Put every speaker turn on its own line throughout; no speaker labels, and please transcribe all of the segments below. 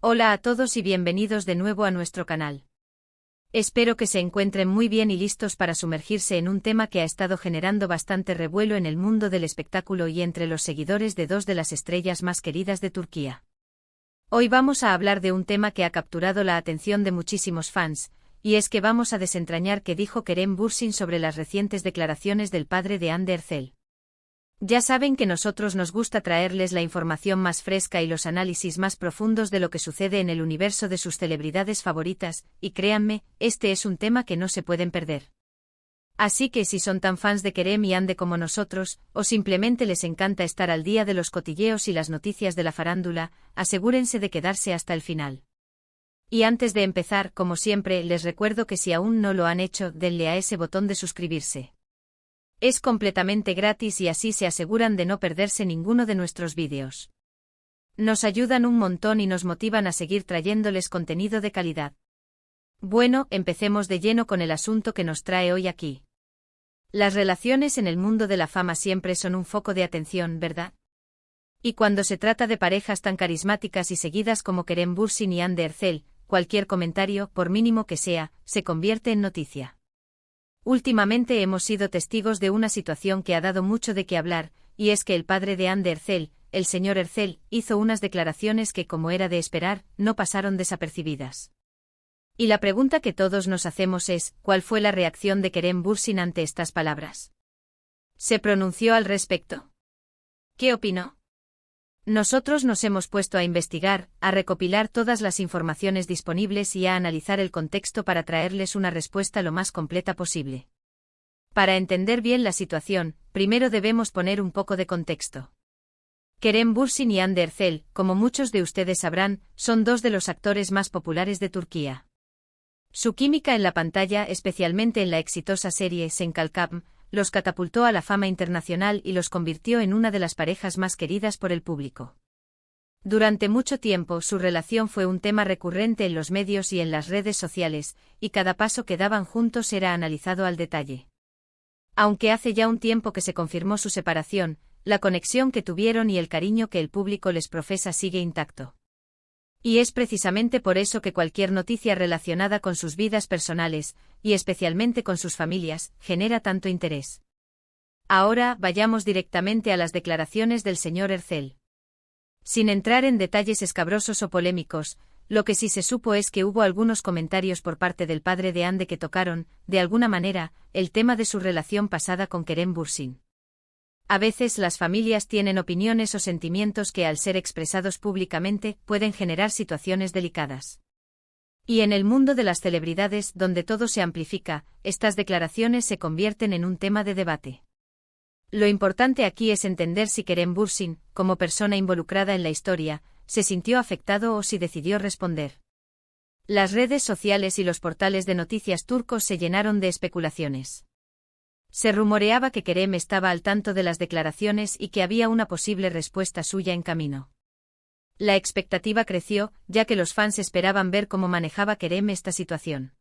Hola a todos y bienvenidos de nuevo a nuestro canal. Espero que se encuentren muy bien y listos para sumergirse en un tema que ha estado generando bastante revuelo en el mundo del espectáculo y entre los seguidores de dos de las estrellas más queridas de Turquía. Hoy vamos a hablar de un tema que ha capturado la atención de muchísimos fans, y es que vamos a desentrañar qué dijo Kerem Bürsin sobre las recientes declaraciones del padre de Hande Erçel. Ya saben que nosotros nos gusta traerles la información más fresca y los análisis más profundos de lo que sucede en el universo de sus celebridades favoritas, y créanme, este es un tema que no se pueden perder. Así que si son tan fans de Kerem y Hande como nosotros, o simplemente les encanta estar al día de los cotilleos y las noticias de la farándula, asegúrense de quedarse hasta el final. Y antes de empezar, como siempre, les recuerdo que si aún no lo han hecho, denle a ese botón de suscribirse. Es completamente gratis y así se aseguran de no perderse ninguno de nuestros vídeos. Nos ayudan un montón y nos motivan a seguir trayéndoles contenido de calidad. Bueno, empecemos de lleno con el asunto que nos trae hoy aquí. Las relaciones en el mundo de la fama siempre son un foco de atención, ¿verdad? Y cuando se trata de parejas tan carismáticas y seguidas como Kerem Bürsin y Hande Erçel, cualquier comentario, por mínimo que sea, se convierte en noticia. Últimamente hemos sido testigos de una situación que ha dado mucho de qué hablar, y es que el padre de Hande Erçel, el señor Erçel, hizo unas declaraciones que, como era de esperar, no pasaron desapercibidas. Y la pregunta que todos nos hacemos es, ¿cuál fue la reacción de Kerem Bürsin ante estas palabras? ¿Se pronunció al respecto? ¿Qué opinó? Nosotros nos hemos puesto a investigar, a recopilar todas las informaciones disponibles y a analizar el contexto para traerles una respuesta lo más completa posible. Para entender bien la situación, primero debemos poner un poco de contexto. Kerem Bürsin y Hande Erçel, como muchos de ustedes sabrán, son dos de los actores más populares de Turquía. Su química en la pantalla, especialmente en la exitosa serie Sen Kalkam, los catapultó a la fama internacional y los convirtió en una de las parejas más queridas por el público. Durante mucho tiempo su relación fue un tema recurrente en los medios y en las redes sociales, y cada paso que daban juntos era analizado al detalle. Aunque hace ya un tiempo que se confirmó su separación, la conexión que tuvieron y el cariño que el público les profesa sigue intacto. Y es precisamente por eso que cualquier noticia relacionada con sus vidas personales, y especialmente con sus familias, genera tanto interés. Ahora vayamos directamente a las declaraciones del señor Erçel. Sin entrar en detalles escabrosos o polémicos, lo que sí se supo es que hubo algunos comentarios por parte del padre de Hande que tocaron, de alguna manera, el tema de su relación pasada con Kerem Bürsin. A veces las familias tienen opiniones o sentimientos que al ser expresados públicamente pueden generar situaciones delicadas. Y en el mundo de las celebridades, donde todo se amplifica, estas declaraciones se convierten en un tema de debate. Lo importante aquí es entender si Kerem Bürsin, como persona involucrada en la historia, se sintió afectado o si decidió responder. Las redes sociales y los portales de noticias turcos se llenaron de especulaciones. Se rumoreaba que Kerem estaba al tanto de las declaraciones y que había una posible respuesta suya en camino. La expectativa creció, ya que los fans esperaban ver cómo manejaba Kerem esta situación.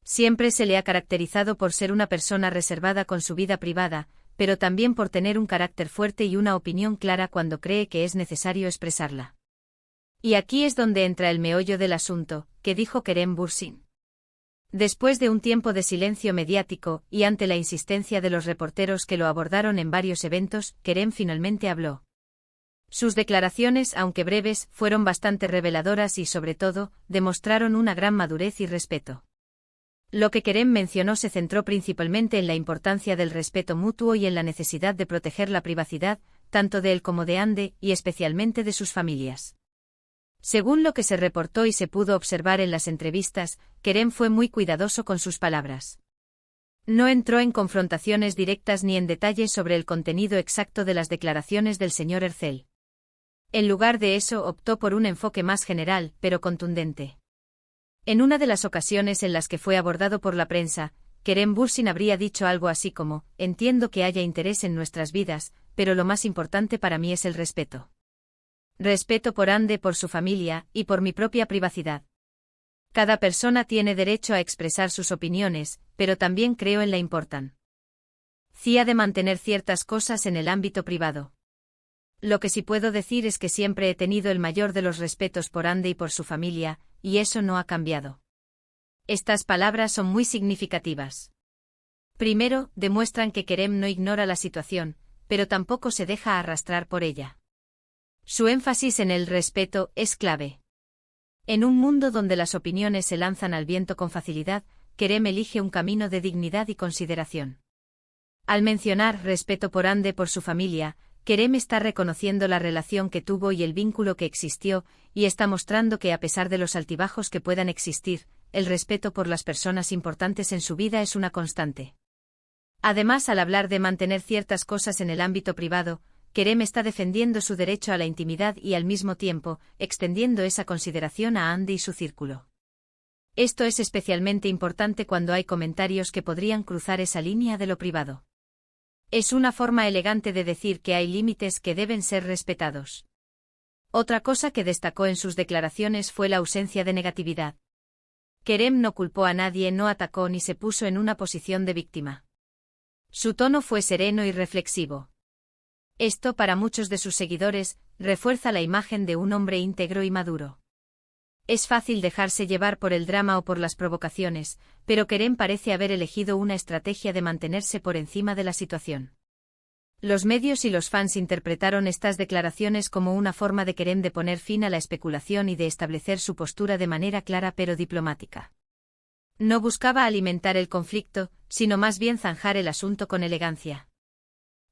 Siempre se le ha caracterizado por ser una persona reservada con su vida privada, pero también por tener un carácter fuerte y una opinión clara cuando cree que es necesario expresarla. Y aquí es donde entra el meollo del asunto, que dijo Kerem Bürsin. Después de un tiempo de silencio mediático, y ante la insistencia de los reporteros que lo abordaron en varios eventos, Kerem finalmente habló. Sus declaraciones, aunque breves, fueron bastante reveladoras y, sobre todo, demostraron una gran madurez y respeto. Lo que Kerem mencionó se centró principalmente en la importancia del respeto mutuo y en la necesidad de proteger la privacidad, tanto de él como de Hande, y especialmente de sus familias. Según lo que se reportó y se pudo observar en las entrevistas, Kerem fue muy cuidadoso con sus palabras. No entró en confrontaciones directas ni en detalles sobre el contenido exacto de las declaraciones del señor Erçel. En lugar de eso optó por un enfoque más general, pero contundente. En una de las ocasiones en las que fue abordado por la prensa, Kerem Bürsin habría dicho algo así como: «Entiendo que haya interés en nuestras vidas, pero lo más importante para mí es el respeto. Respeto por Hande, por su familia, y por mi propia privacidad. Cada persona tiene derecho a expresar sus opiniones, pero también creo en la importancia de mantener ciertas cosas en el ámbito privado. Lo que sí puedo decir es que siempre he tenido el mayor de los respetos por Andy y por su familia, y eso no ha cambiado. Estas palabras son muy significativas. Primero, demuestran que Kerem no ignora la situación, pero tampoco se deja arrastrar por ella. Su énfasis en el respeto es clave. En un mundo donde las opiniones se lanzan al viento con facilidad, Kerem elige un camino de dignidad y consideración. Al mencionar respeto por Andy por su familia, Kerem está reconociendo la relación que tuvo y el vínculo que existió, y está mostrando que a pesar de los altibajos que puedan existir, el respeto por las personas importantes en su vida es una constante. Además, al hablar de mantener ciertas cosas en el ámbito privado, Kerem está defendiendo su derecho a la intimidad y al mismo tiempo, extendiendo esa consideración a Andy y su círculo. Esto es especialmente importante cuando hay comentarios que podrían cruzar esa línea de lo privado. Es una forma elegante de decir que hay límites que deben ser respetados. Otra cosa que destacó en sus declaraciones fue la ausencia de negatividad. Kerem no culpó a nadie, no atacó ni se puso en una posición de víctima. Su tono fue sereno y reflexivo. Esto, para muchos de sus seguidores, refuerza la imagen de un hombre íntegro y maduro. Es fácil dejarse llevar por el drama o por las provocaciones, pero Kerem parece haber elegido una estrategia de mantenerse por encima de la situación. Los medios y los fans interpretaron estas declaraciones como una forma de Kerem de poner fin a la especulación y de establecer su postura de manera clara pero diplomática. No buscaba alimentar el conflicto, sino más bien zanjar el asunto con elegancia.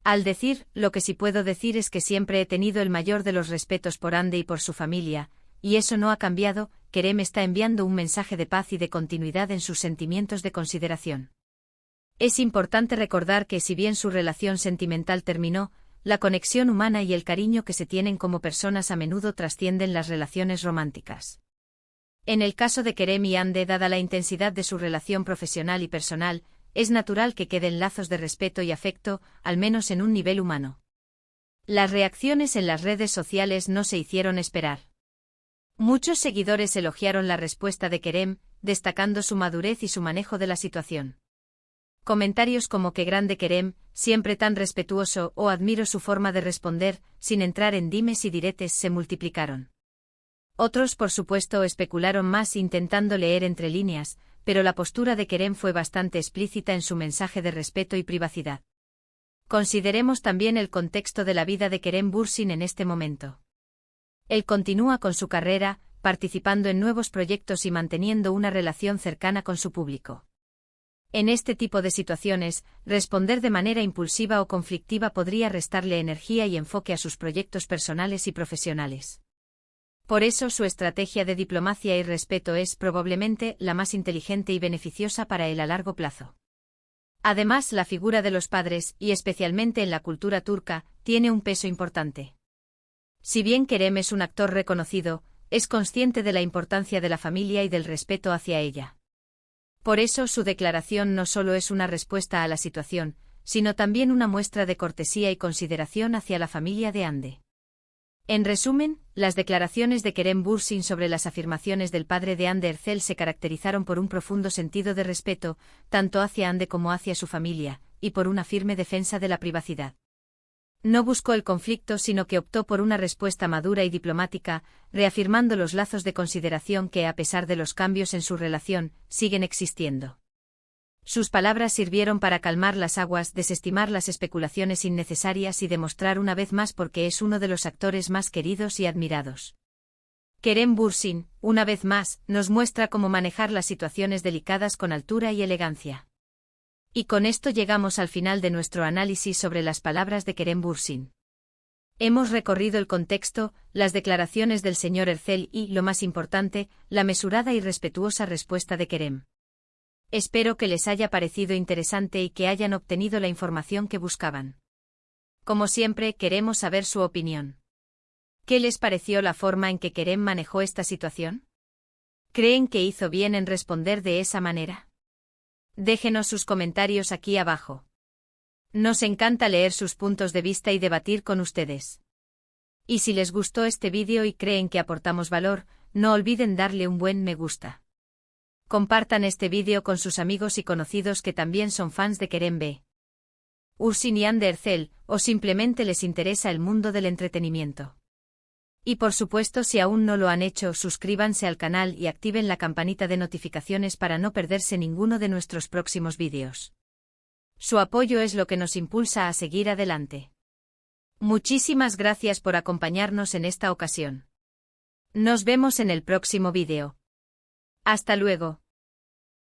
Al decir, lo que sí puedo decir es que siempre he tenido el mayor de los respetos por Andy y por su familia, y eso no ha cambiado, Kerem está enviando un mensaje de paz y de continuidad en sus sentimientos de consideración. Es importante recordar que si bien su relación sentimental terminó, la conexión humana y el cariño que se tienen como personas a menudo trascienden las relaciones románticas. En el caso de Kerem y Andy, dada la intensidad de su relación profesional y personal, es natural que queden lazos de respeto y afecto, al menos en un nivel humano. Las reacciones en las redes sociales no se hicieron esperar. Muchos seguidores elogiaron la respuesta de Kerem, destacando su madurez y su manejo de la situación. Comentarios como "qué grande Kerem", "siempre tan respetuoso" o "admiro su forma de responder", sin entrar en dimes y diretes, se multiplicaron. Otros, por supuesto, especularon más intentando leer entre líneas, pero la postura de Kerem fue bastante explícita en su mensaje de respeto y privacidad. Consideremos también el contexto de la vida de Kerem Bürsin en este momento. Él continúa con su carrera, participando en nuevos proyectos y manteniendo una relación cercana con su público. En este tipo de situaciones, responder de manera impulsiva o conflictiva podría restarle energía y enfoque a sus proyectos personales y profesionales. Por eso su estrategia de diplomacia y respeto es probablemente la más inteligente y beneficiosa para él a largo plazo. Además, la figura de los padres, y especialmente en la cultura turca, tiene un peso importante. Si bien Kerem es un actor reconocido, es consciente de la importancia de la familia y del respeto hacia ella. Por eso su declaración no solo es una respuesta a la situación, sino también una muestra de cortesía y consideración hacia la familia de Andy. En resumen, las declaraciones de Kerem Bürsin sobre las afirmaciones del padre de Andy Ercel se caracterizaron por un profundo sentido de respeto, tanto hacia Andy como hacia su familia, y por una firme defensa de la privacidad. No buscó el conflicto, sino que optó por una respuesta madura y diplomática, reafirmando los lazos de consideración que, a pesar de los cambios en su relación, siguen existiendo. Sus palabras sirvieron para calmar las aguas, desestimar las especulaciones innecesarias y demostrar una vez más por qué es uno de los actores más queridos y admirados. Kerem Bürsin, una vez más, nos muestra cómo manejar las situaciones delicadas con altura y elegancia. Y con esto llegamos al final de nuestro análisis sobre las palabras de Kerem Bürsin. Hemos recorrido el contexto, las declaraciones del señor Ercel y, lo más importante, la mesurada y respetuosa respuesta de Kerem. Espero que les haya parecido interesante y que hayan obtenido la información que buscaban. Como siempre, queremos saber su opinión. ¿Qué les pareció la forma en que Kerem manejó esta situación? ¿Creen que hizo bien en responder de esa manera? Déjenos sus comentarios aquí abajo. Nos encanta leer sus puntos de vista y debatir con ustedes. Y si les gustó este vídeo y creen que aportamos valor, no olviden darle un buen me gusta. Compartan este vídeo con sus amigos y conocidos que también son fans de Kerem B. Ursi Neanderthal, o simplemente les interesa el mundo del entretenimiento. Y por supuesto, si aún no lo han hecho, suscríbanse al canal y activen la campanita de notificaciones para no perderse ninguno de nuestros próximos vídeos. Su apoyo es lo que nos impulsa a seguir adelante. Muchísimas gracias por acompañarnos en esta ocasión. Nos vemos en el próximo vídeo. Hasta luego.